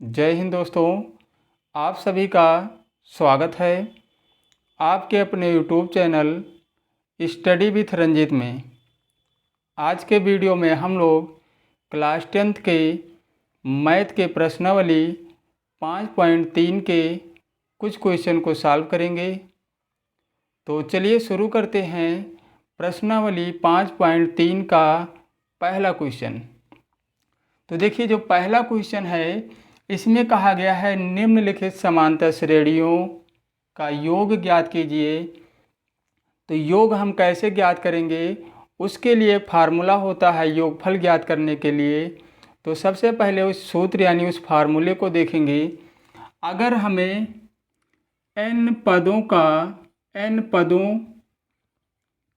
जय हिंद दोस्तों, आप सभी का स्वागत है आपके अपने YouTube channel study with Ranjit में। आज के वीडियो में हम लोग क्लास 10th के मैथ के प्रश्नावली 5.3 के कुछ क्वेश्चन को सॉल्व करेंगे। तो चलिए शुरू करते हैं प्रश्नावली 5.3 का पहला क्वेश्चन। तो देखिए, जो पहला क्वेश्चन है इसमें कहा गया है निम्नलिखित समांतर श्रेणियों का योग ज्ञात कीजिए। तो योग हम कैसे ज्ञात करेंगे, उसके लिए फार्मूला होता है योगफल ज्ञात करने के लिए। तो सबसे पहले उस सूत्र यानी उस फार्मूले को देखेंगे। अगर हमें n पदों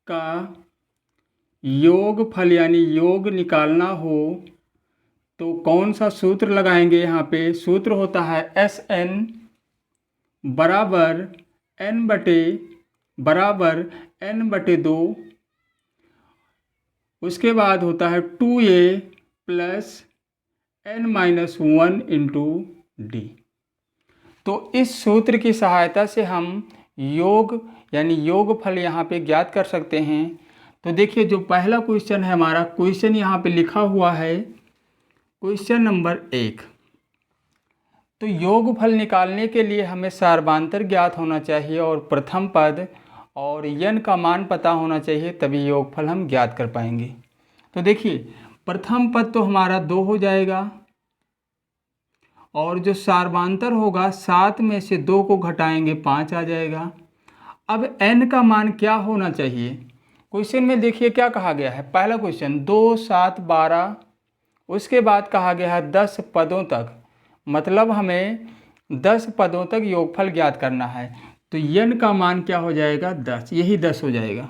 का योगफल यानी योग निकालना हो तो कौन सा सूत्र लगाएंगे। यहाँ पे सूत्र होता है Sn बराबर n/2। उसके बाद होता है 2a plus n-1 into D. तो इस सूत्र की सहायता से हम योग यानी योगफल यहाँ पे ज्ञात कर सकते हैं। तो देखिए, जो पहला क्वेश्चन है हमारा, क्वेश्चन यहाँ पे लिखा हुआ है क्वेश्चन नंबर 1। तो योगफल निकालने के लिए हमें सार्वधातुक ज्ञात होना चाहिए और प्रथम पद और n का मान पता होना चाहिए, तभी योगफल हम ज्ञात कर पाएंगे। तो देखिए, प्रथम पद तो हमारा 2 हो जाएगा और जो सार्वधातुक होगा 7 में से 2 को घटाएंगे 5 आ जाएगा। अब n का मान क्या होना चाहिए। क्वेश्चन में देखिए क्या कहा गया है। पहला क्वेश्चन 2, 7, 12, उसके बाद कहा गया है 10 पदों तक, मतलब हमें 10 पदों तक योगफल ज्ञात करना है। तो n का मान क्या हो जाएगा, 10, यही 10 हो जाएगा।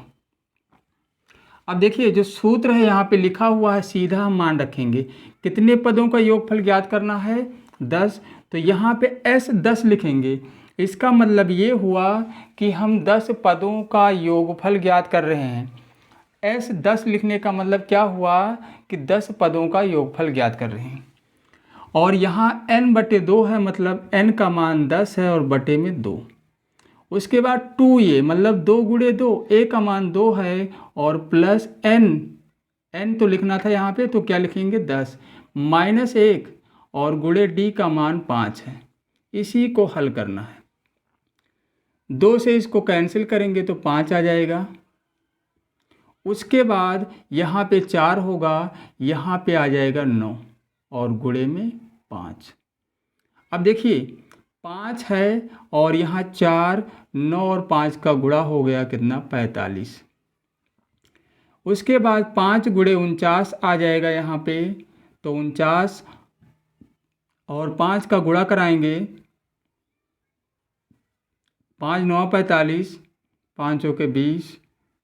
अब देखिए, जो सूत्र है यहाँ पे लिखा हुआ है, सीधा हम मान रखेंगे। कितने पदों का योगफल ज्ञात करना है, 10। तो यहाँ पे S10 लिखेंगे। इसका मतलब ये हुआ कि हम 10 पदों का योगफल ज्ञात कर रहे हैं। S10 लिखने का मतलब क्या हुआ कि 10 पदों का योगफल ज्ञात कर रहे हैं। और यहाँ n/2 है, मतलब n का मान 10 है और बटे में 2। उसके बाद 2a मतलब 2 गुणे 2, a का मान 2 है और प्लस n तो लिखना था यहाँ पे, तो क्या लिखेंगे 10 माइनस 1 और गुणे d का मान 5 है। इसी को हल करना है। 2 से इसको कैंसिल करेंगे तो 5 आ जाएगा। उसके बाद यहाँ पे 4 होगा, यहाँ पे आ जाएगा 9 और गुणे में 5। अब देखिए 5 है और यहाँ 4, 9 और 5 का गुणा हो गया कितना, 45। उसके बाद 5 गुणे 49 आ जाएगा यहाँ पे, तो 49 और 5 का गुणा कराएंगे, 5 9 45, 5 के 20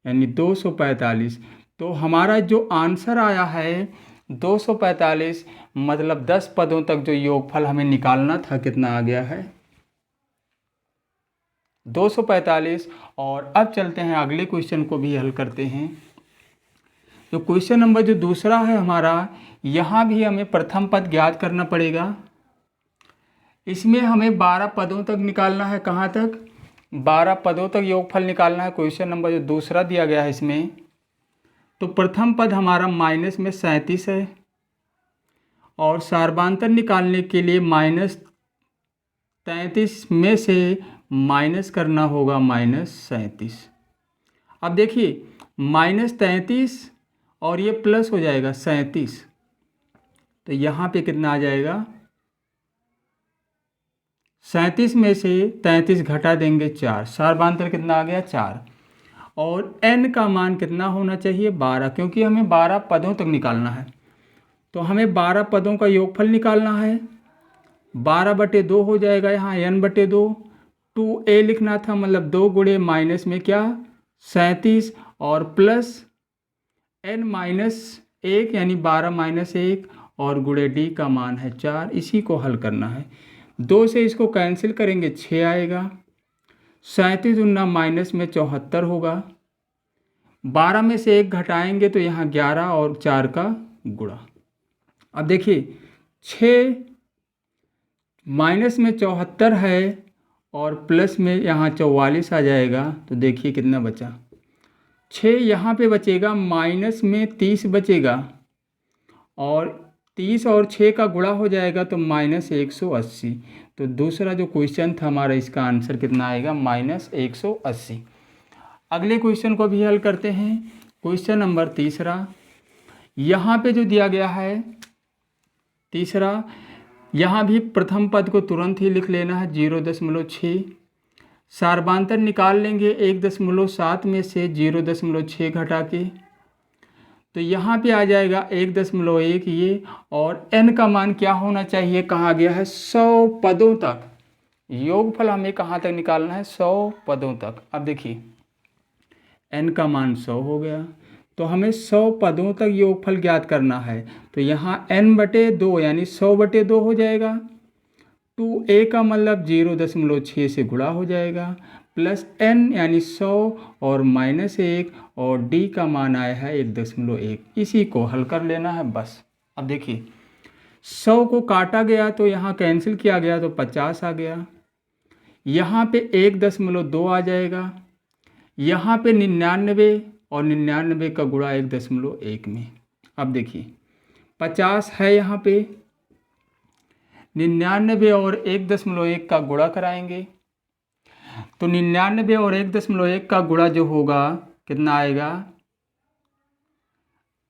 यानी 245। तो हमारा जो आंसर आया है 245, मतलब 10 पदों तक जो योगफल हमें निकालना था, कितना आ गया है, 245। और अब चलते हैं अगले क्वेश्चन को भी हल करते हैं। तो क्वेश्चन नंबर जो दूसरा है हमारा, यहाँ भी हमें प्रथम पद ज्ञात करना पड़ेगा। इसमें हमें 12 पदों तक निकालना है। कहाँ तक, 12 पदों तक योगफल निकालना है। क्वेश्चन नंबर जो दूसरा दिया गया है इसमें, तो प्रथम पद हमारा माइनस में 37 है और सार्वधातुक निकालने के लिए -33 में से माइनस करना होगा -37। अब देखिए -33 और ये प्लस हो जाएगा 37, तो यहाँ पे कितना आ जाएगा, 37 में से 33 घटा देंगे 4, सार्वधातुक कितना आ गया 4। और n का मान कितना होना चाहिए, 12, क्योंकि हमें 12 पदों तक निकालना है। तो हमें 12 पदों का योगफल निकालना है। 12/2 हो जाएगा, यहाँ n/2। 2a लिखना था, मतलब 2 गुणे माइनस में क्या 37 और प्लस n-1 यानी 12-1 और गुणे d का मान है 4। इसी को हल करना है। 2 से इसको कैंसिल करेंगे 6 आएगा। 37 दूना माइनस में 74 होगा। 12 में से 1 घटाएंगे तो यहाँ 11 और 4 का गुणा। अब देखिए 6 माइनस में 74 है और प्लस में यहाँ 44 आ जाएगा, तो देखिए कितना बचा। 6 यहाँ पे बचेगा, माइनस में 30 बचेगा और 30 और 6 का गुणा हो जाएगा तो -180। तो दूसरा जो क्वेश्चन था हमारा, इसका आंसर कितना आएगा, -180। अगले क्वेश्चन को भी हल करते हैं। क्वेश्चन नंबर तीसरा, यहाँ पे जो दिया गया है तीसरा, यहाँ भी प्रथम पद को तुरंत ही लिख लेना है 0.6। सार्वधांतर निकाल लेंगे 1.7 में से 0.6 घटा के, तो यहाँ पे आ जाएगा 1.1 ये। और n का मान क्या होना चाहिए, कहा गया है 100 पदों तक। योगफल हमें कहाँ तक निकालना है, 100 पदों तक। अब देखिए n का मान 100 हो गया, तो हमें 100 पदों तक योगफल ज्ञात करना है। तो यहाँ n/2 यानी 100/2 हो जाएगा। 2a का मतलब 0.6 से गुणा हो जाएगा, प्लस n यानी 100 और -1 और d का मान आया है 1.1। इसी को हल कर लेना है बस। अब देखिए 100 को काटा गया तो यहाँ कैंसिल किया गया तो 50 आ गया। यहाँ पे 1.2 आ जाएगा। यहाँ पे 99 और 99 का गुणा 1.1 में। अब देखिए 50 है, यहाँ पे 99 और 1.1 का गुणा कराएंगे तो 99 और 1.1 का गुणा जो होगा कितना आएगा,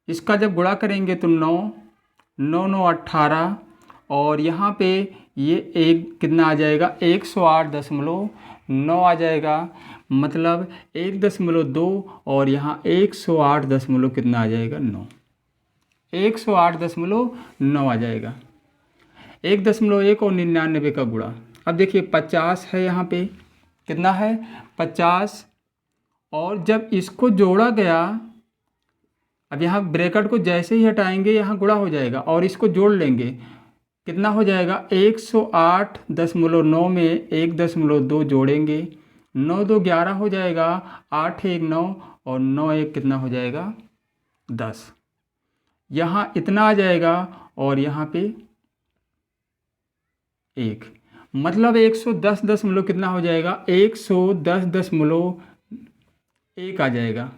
इसका जब गुणा करेंगे तो 9 9 9 18 और यहाँ पे ये एक कितना आ जाएगा 108.9 आ जाएगा। मतलब 1.2 और यहाँ 108 दशमलव कितना आ जाएगा 9, 108.9 आ जाएगा। 1.1 और 99 का गुणा। अब देखिए 50 है, यहाँ पे कितना है 50 और जब इसको जोड़ा गया, अब यहाँ ब्रैकेट को जैसे ही हटाएंगे यहाँ गुणा हो जाएगा और इसको जोड़ लेंगे, कितना हो जाएगा 108.9 में 1.2 जोड़ेंगे, 9 2 11 हो जाएगा, 8 1 9 और 9 1 कितना हो जाएगा 10। यहाँ इतना आ जाएगा और यहाँ पे 1, मतलब 110 दशमलव कितना हो जाएगा 110.1 आ जाएगा,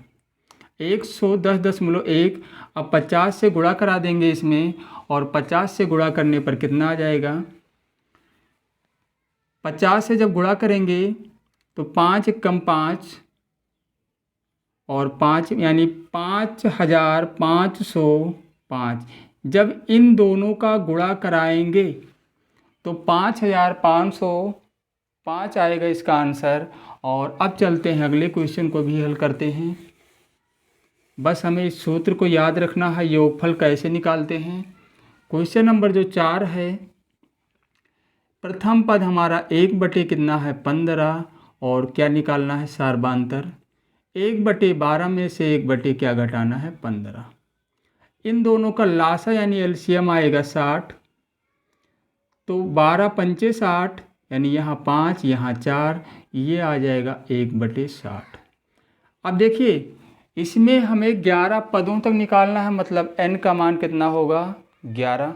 110.1। अब 50 से गुणा करा देंगे इसमें और 50 से गुणा करने पर कितना आ जाएगा, 50 से जब गुणा करेंगे तो 5 कम 5 और 5 यानी 5505। जब इन दोनों का गुणा कराएंगे तो 5505 आएगा इसका आंसर। और अब चलते हैं अगले क्वेश्चन को भी हल करते हैं। बस हमें इस सूत्र को याद रखना है, योगफल कैसे निकालते हैं। क्वेश्चन नंबर जो 4 है, प्रथम पद हमारा 1 कितना है 15 और क्या निकालना है सार्वधांतर। 1/12 में से 1 क्या घटाना है 15। इन दोनों का लासा यानी एलसीएम आएगा 60, तो 12 पंचे 60 यानी यहाँ 5 यहाँ 4, ये आ जाएगा 1/60। अब देखिए इसमें हमें 11 पदों तक निकालना है, मतलब n का मान कितना होगा 11।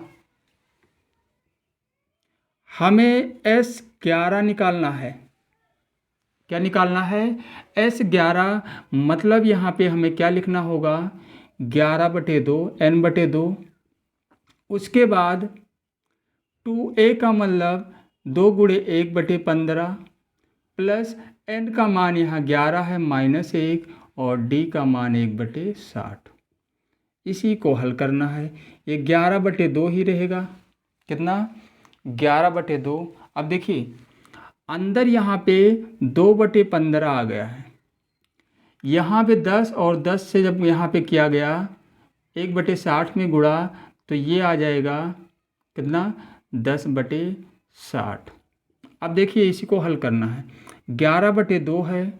हमें S11 निकालना है। क्या निकालना है S11, मतलब यहाँ पे हमें क्या लिखना होगा 11/2 n/2। उसके बाद 2a का मतलब 2 गुणे 1/15 प्लस n का मान यहाँ 11 है -1 और d का मान 1/60। इसी को हल करना है। ये 11/2 ही रहेगा, कितना 11/2। अब देखिए अंदर यहाँ पे 2/15 आ गया है, यहाँ पे 10 और 10 से जब यहाँ पे किया गया 1/60 में गुणा तो ये आ जाएगा कितना 10/60। अब देखिए इसी को हल करना है। 11/2 है,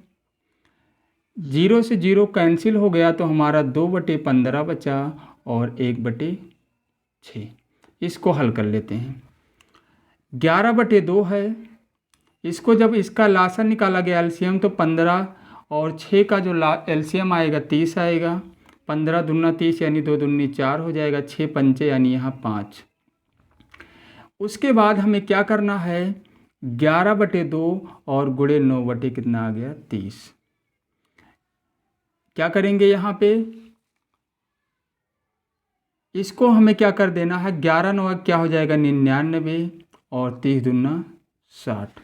0 से 0 कैंसिल हो गया तो हमारा 2/15 बचा और 1/6। इसको हल कर लेते हैं। 11/2 है, इसको जब इसका लासा निकाला गया एलसीएम तो 15 और 6 का जो एलसीएम आएगा 30 आएगा। 15 दूना 30 यानी 2 दूनी 4 हो जाएगा, 6 पंचे यानी यहाँ 5। उसके बाद हमें क्या करना है, 11/2 और गुणे 9 बटे कितना आ गया 30। क्या करेंगे यहाँ पे, इसको हमें क्या कर देना है, 11×9 क्या हो जाएगा 99 और 30×2 60।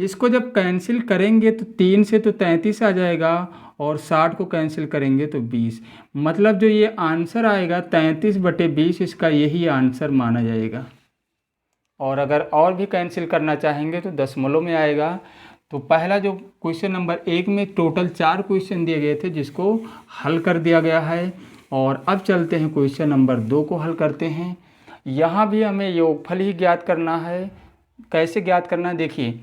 इसको जब कैंसिल करेंगे तो 3 से तो 33 आ जाएगा और 60 को कैंसिल करेंगे तो 20। मतलब जो ये आंसर आएगा 33/20, इसका यही आंसर माना जाएगा। और अगर और भी कैंसिल करना चाहेंगे तो दशमलव में आएगा। तो पहला जो क्वेश्चन नंबर 1 में टोटल 4 क्वेश्चन दिए गए थे जिसको हल कर दिया गया है। और अब चलते हैं क्वेश्चन नंबर 2 को हल करते हैं। यहाँ भी हमें योगफल ही ज्ञात करना है। कैसे ज्ञात करना है, देखिए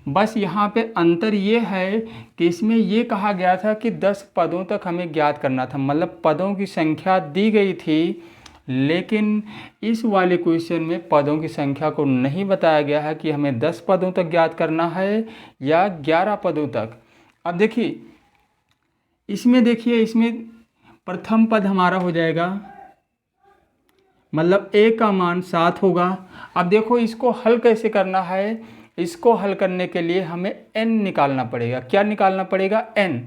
बस यहाँ पे अंतर ये है कि इसमें ये कहा गया था कि 10 पदों तक हमें ज्ञात करना था, मतलब पदों की संख्या दी गई थी। लेकिन इस वाले क्वेश्चन में पदों की संख्या को नहीं बताया गया है कि हमें 10 पदों तक ज्ञात करना है या 11 पदों तक। अब देखिए इसमें प्रथम पद हमारा हो जाएगा, मतलब a का मान 7 होगा। अब देखो इसको हल कैसे करना है, इसको हल करने के लिए हमें n निकालना पड़ेगा। क्या निकालना पड़ेगा, n।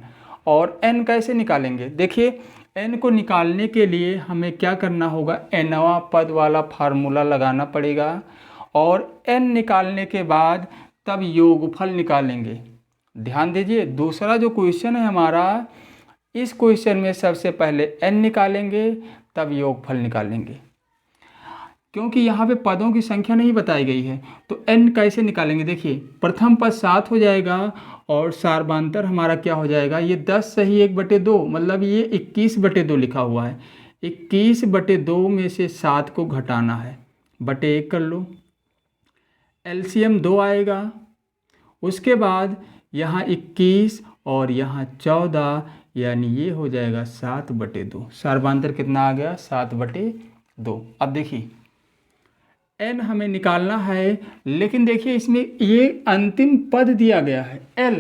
और n कैसे निकालेंगे, देखिए n को निकालने के लिए हमें क्या करना होगा, nवां पद वाला फार्मूला लगाना पड़ेगा। और n निकालने के बाद तब योगफल निकालेंगे। ध्यान दीजिए दूसरा जो क्वेश्चन है हमारा, इस क्वेश्चन में सबसे पहले n निकालेंगे तब योगफल निकालेंगे, क्योंकि यहाँ पे पदों की संख्या नहीं बताई गई है। तो n कैसे निकालेंगे, देखिए प्रथम पद 7 हो जाएगा और सार्वधातर हमारा क्या हो जाएगा, ये 10 सही 1/2, मतलब ये 21/2 लिखा हुआ है। 21/2 में से 7 को घटाना है, बटे 1 कर लो, एलसीएम 2 आएगा। उसके बाद यहाँ 21 और यहाँ 14, यानी ये हो जाएगा 7/2। सार्वधातर कितना आ गया, 7/2। अब देखिए n हमें निकालना है, लेकिन देखिए इसमें ये अंतिम पद दिया गया है l,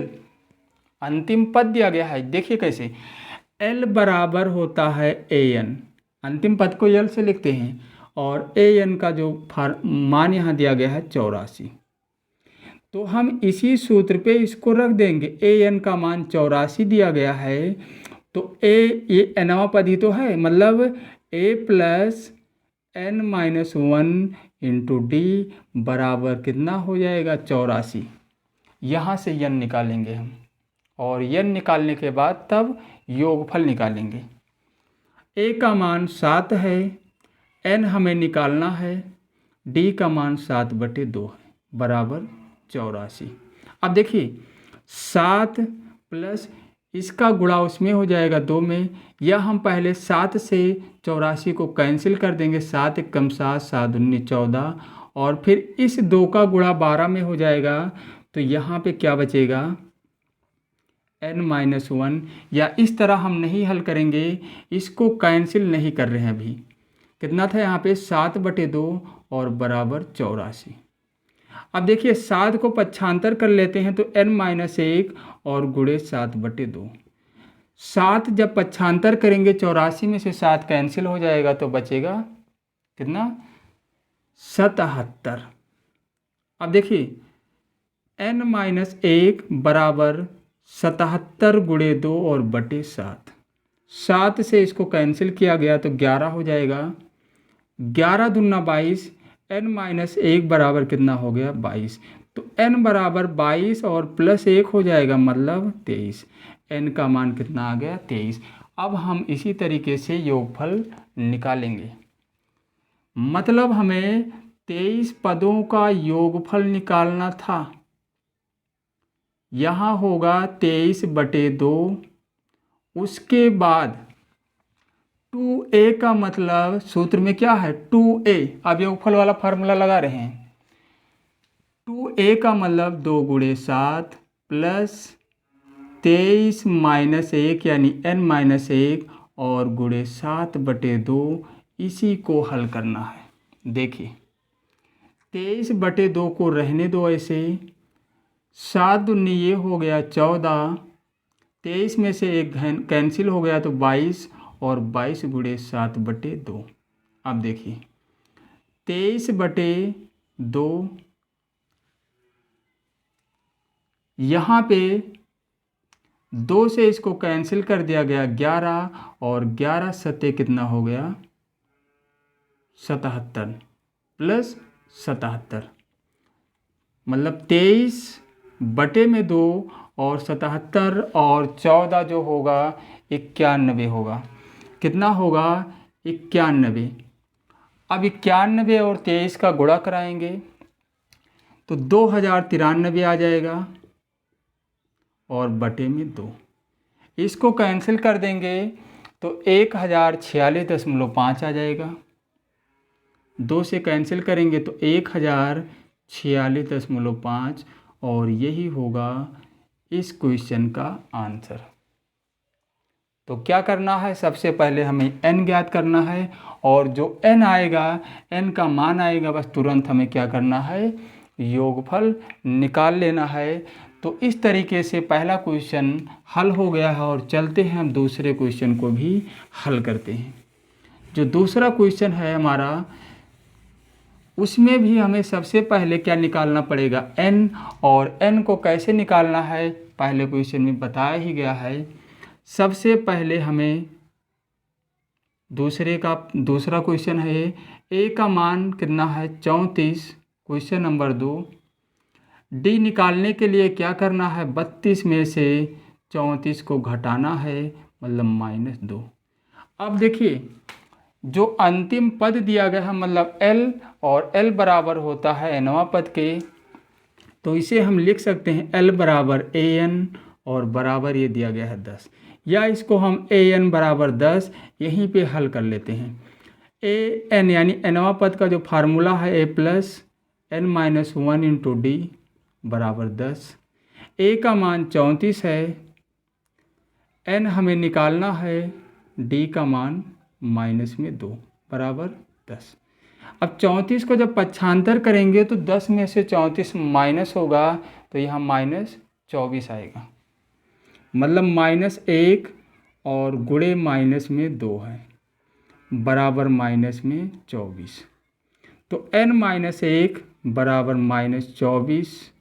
अंतिम पद दिया गया है। देखिए कैसे, l बराबर होता है an, अंतिम पद को l से लिखते हैं, और an का जो मान यहाँ दिया गया है 84। तो हम इसी सूत्र पे इसको रख देंगे, an का मान 84 दिया गया है। तो ये nवां पद ही तो है, मतलब a + n-1 इंटू डी बराबर कितना हो जाएगा 84। यहाँ से n निकालेंगे हम, और n निकालने के बाद तब योगफल निकालेंगे। a का मान 7 है, n हमें निकालना है, d का मान 7/2 है, बराबर 84। अब देखिए 7 प्लस इसका गुणा उसमें हो जाएगा 2 में, या हम पहले 7 से 84 को कैंसिल कर देंगे, 7 × 7, 7 × 14, और फिर इस 2 का गुणा 12 में हो जाएगा। तो यहाँ पे क्या बचेगा, n-1, या इस तरह हम नहीं हल करेंगे, इसको कैंसिल नहीं कर रहे हैं अभी। कितना था यहाँ पे 7/2 और बराबर 84। अब देखिए 7 को पक्षांतर कर लेते हैं तो n-1 और गुणे 7/2। 7 जब पक्षांतर करेंगे 84 में से 7 कैंसिल हो जाएगा तो बचेगा कितना, 77। अब देखिए n-1 बराबर 77 गुणे 2 और बटे 7। 7 से इसको कैंसिल किया गया तो 11 हो जाएगा, 11 दूना 22, n-1 बराबर कितना हो गया 22। तो n बराबर 22 और +1 हो जाएगा, मतलब 23। n का मान कितना आ गया 23। अब हम इसी तरीके से योगफल निकालेंगे, मतलब हमें 23 पदों का योगफल निकालना था। यहाँ होगा 23/2, उसके बाद 2a का मतलब सूत्र में क्या है 2a, अब योगफल वाला फार्मूला लगा रहे हैं। 2a का मतलब 2 गुणे 7 प्लस 23 - 1 यानी n-1 और गुणे 7/2, इसी को हल करना है। देखिए 23/2 को रहने दो ऐसे, 7 दूनी ये हो गया 14, 23 में से 1 कैंसिल हो गया तो 22 और 22 गुणे 7/2। अब देखिए 23/2 2, यहाँ पे 2 से इसको कैंसिल कर दिया गया 11, और 11 सत्ते कितना हो गया 77 प्लस 77, मतलब 23/2 और 77 और 14 जो होगा 91 होगा। कितना होगा 91। अब 91 और 23 का गुणा कराएंगे तो 2093 आ जाएगा और बटे में 2, इसको कैंसिल कर देंगे तो 1046.5 आ जाएगा। 2 से कैंसिल करेंगे तो 1046.5 और यही होगा इस क्वेश्चन का आंसर। तो क्या करना है, सबसे पहले हमें n ज्ञात करना है और जो n आएगा, n का मान आएगा, बस तुरंत हमें क्या करना है, योगफल निकाल लेना है। तो इस तरीके से पहला क्वेश्चन हल हो गया है और चलते हैं हम दूसरे क्वेश्चन को भी हल करते हैं। जो दूसरा क्वेश्चन है हमारा, उसमें भी हमें सबसे पहले क्या निकालना पड़ेगा, n, और n को कैसे निकालना है पहले क्वेश्चन में बताया ही गया है। सबसे पहले हमें दूसरा क्वेश्चन है, a का मान कितना है 34, क्वेश्चन नंबर 2। d निकालने के लिए क्या करना है, 32 में से 34 को घटाना है, मतलब -2। अब देखिए जो अंतिम पद दिया गया है, मतलब l, और l बराबर होता है nवां पद के, तो इसे हम लिख सकते हैं l बराबर an और बराबर ये दिया गया है 10, या इसको हम an बराबर 10 यहीं पे हल कर लेते हैं। an यानी nवां पद का जो फार्मूला है a plus n-1 into D बराबर 10। a का मान 34 है, n हमें निकालना है, d का मान -2 बराबर 10। अब 34 को जब पक्षांतर करेंगे तो 10 में से 34 माइनस होगा, तो यहाँ -24 आएगा, मतलब -1 और गुणे -2 है बराबर -24। तो n-1 बराबर -24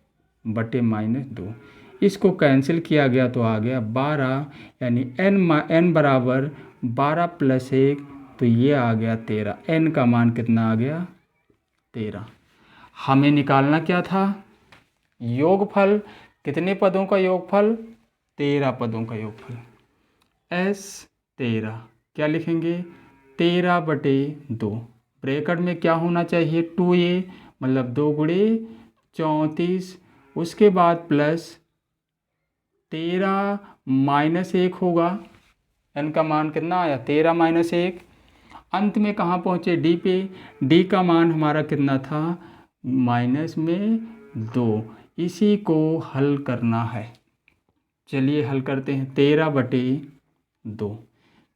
बटे -2, इसको कैंसिल किया गया तो आ गया 12, यानी n बराबर 12 + 1, तो ये आ गया 13। n का मान कितना आ गया 13। हमें निकालना क्या था, योगफल, कितने पदों का योगफल, 13 पदों का योगफल। s 13 क्या लिखेंगे, 13/2, ब्रैकेट में क्या होना चाहिए 2a, मतलब 2 गुणे 34, उसके बाद प्लस 13 -1 होगा, n का मान कितना आया 13 -1। अंत में कहाँ पहुँचे, d पे, d का मान हमारा कितना था -2, इसी को हल करना है। चलिए हल करते हैं, 13/2,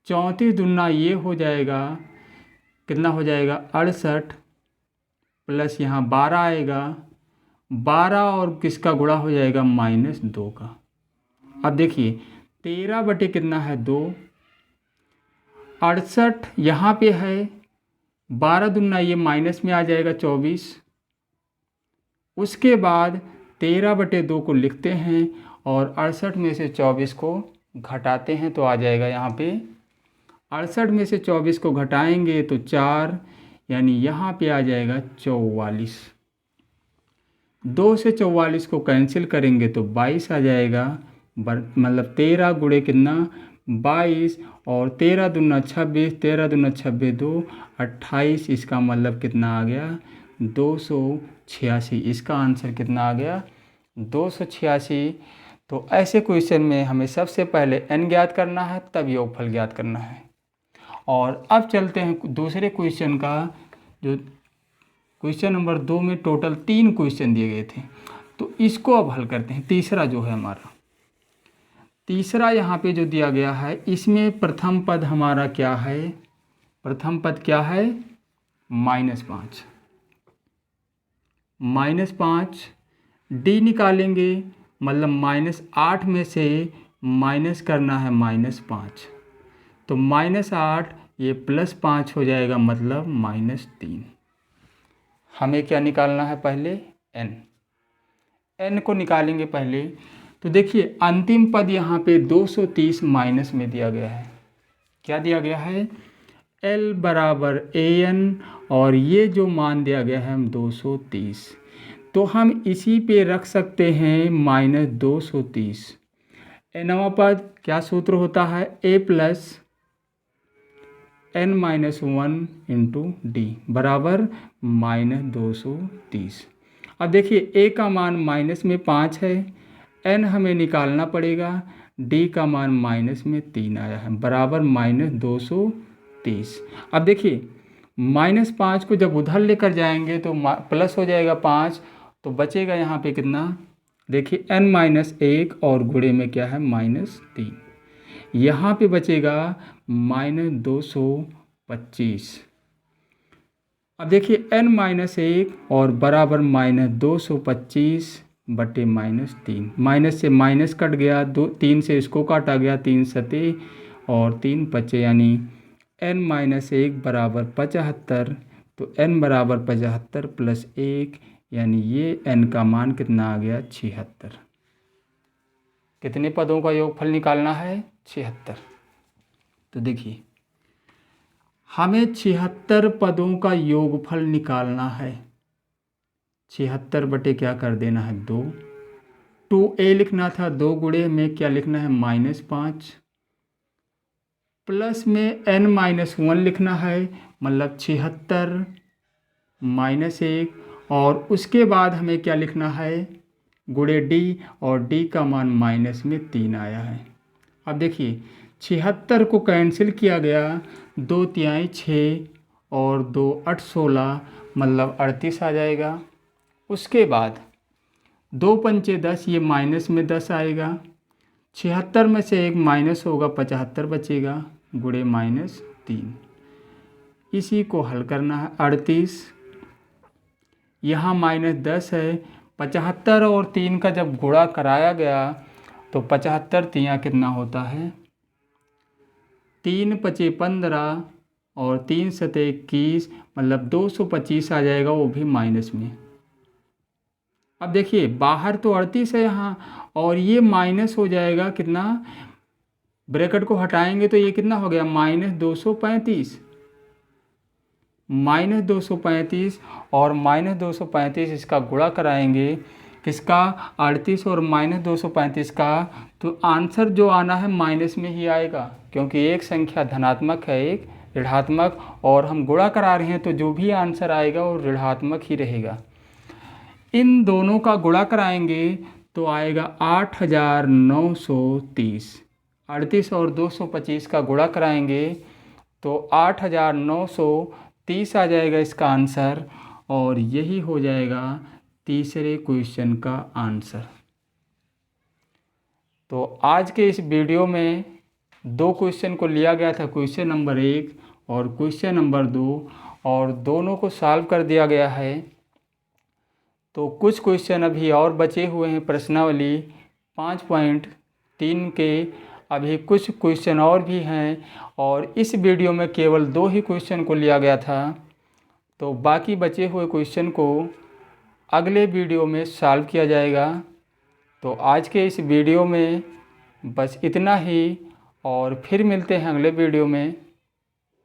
34 दूना ये हो जाएगा, कितना हो जाएगा 68, प्लस यहाँ 12 आएगा, 12 और किसका गुणा हो जाएगा -2 का। अब देखिए 13 बटे कितना है 2, 68 यहाँ पे है, 12 दूना ये माइनस में आ जाएगा 24, उसके बाद 13/2 को लिखते हैं और 68 में से 24 को घटाते हैं तो आ जाएगा यहाँ पे 68 में से 24 को घटाएंगे तो 4, यानी यहाँ पे आ जाएगा 44। 2 से 44 को कैंसिल करेंगे तो 22 आ जाएगा, मतलब 13 गुणे कितना 22, और 13 दूना 26, 13 दूना 26 2 28, इसका मतलब कितना आ गया 286। इसका आंसर कितना आ गया 286। तो ऐसे क्वेश्चन में हमें सबसे पहले n ज्ञात करना है, तब योगफल ज्ञात करना है। और अब चलते हैं दूसरे क्वेश्चन का, जो क्वेश्चन नंबर 2 में टोटल 3 क्वेश्चन दिए गए थे, तो इसको अब हल करते हैं। तीसरा जो है हमारा, तीसरा यहाँ पे जो दिया गया है, इसमें प्रथम पद हमारा क्या है, प्रथम पद क्या है -5, -5, d निकालेंगे, मतलब -8 में से माइनस करना है -5, तो -8 ये +5 हो जाएगा, मतलब -3। हमें क्या निकालना है पहले, n को निकालेंगे पहले। तो देखिए अंतिम पद यहाँ पे 230 माइनस में दिया गया है। क्या दिया गया है, l बराबर an, और ये जो मान दिया गया है हम 230, तो हम इसी पे रख सकते हैं -230। nवां पद क्या सूत्र होता है, a plus n-1 into D बराबर -230। अब देखिए a का मान माइनस में 5 है, n हमें निकालना पड़ेगा, d का मान माइनस में 3 आया है बराबर -230। अब देखिए -5 को जब उधर लेकर जाएंगे तो प्लस हो जाएगा 5, तो बचेगा यहाँ पे कितना, देखिए n-1 और गुणे में क्या है -3, यहाँ पे बचेगा -225। अब देखिए n-1 और बराबर -225 बटे -3, माइनस से माइनस कट गया, 3 से इसको काटा गया, 3 सते और 3 पचे, यानी n-1 बराबर 75। तो n बराबर 75 प्लस 1, यानी ये n का मान कितना आ गया, 76। कितने पदों का योगफल निकालना है, 76। तो देखिए हमें 76 पदों का योगफल निकालना है। 76 बटे क्या कर देना है, 2, 2a लिखना था, 2 गुणे में क्या लिखना है -5, प्लस में n-1 लिखना है, मतलब 76 -1, और उसके बाद हमें क्या लिखना है, गुणे d, और d का मान -3 आया है। अब देखिए 76 को कैंसिल किया गया, 2 तिहाई 6 और 2 8 16, मतलब 38 आ जाएगा। उसके बाद 2 पंचे 10, ये माइनस में 10 आएगा, 76 में से एक माइनस होगा, 75 बचेगा, गुणे -3। इसी को हल करना है, 38 यहाँ -10 है, 75 और 3 का जब गुणा कराया गया तो 75 तिया कितना होता है, 3 पचे 15 और 3 सते 21, मतलब 225 आ जाएगा, वो भी माइनस में। अब देखिए बाहर तो 38 है यहाँ, और ये माइनस हो जाएगा कितना, ब्रैकेट को हटाएंगे तो ये कितना हो गया, -235, -235, और -235 इसका गुणा कराएंगे किसका, 38 और -235 का, तो आंसर जो आना है माइनस में ही आएगा, क्योंकि एक संख्या धनात्मक है, एक ऋणात्मक, और हम गुणा करा रहे हैं तो जो भी आंसर आएगा वो ऋणात्मक ही रहेगा। इन दोनों का गुणा कराएंगे तो आएगा 8930। 38 और 225 का गुणा कराएंगे तो 8930 आ जाएगा इसका आंसर, और यही हो जाएगा तीसरे क्वेश्चन का आंसर। तो आज के इस वीडियो में 2 क्वेश्चन को लिया गया था, क्वेश्चन नंबर 1 और क्वेश्चन नंबर 2, और दोनों को सॉल्व कर दिया गया है। तो कुछ क्वेश्चन अभी और बचे हुए हैं, प्रश्नावली 5.3 के अभी कुछ क्वेश्चन और भी हैं, और इस वीडियो में केवल 2 ही क्वेश्चन को लिया गया था। तो बाकी बचे हुए क्वेश्चन को अगले वीडियो में सॉल्व किया जाएगा। तो आज के इस वीडियो में बस इतना ही, और फिर मिलते हैं अगले वीडियो में।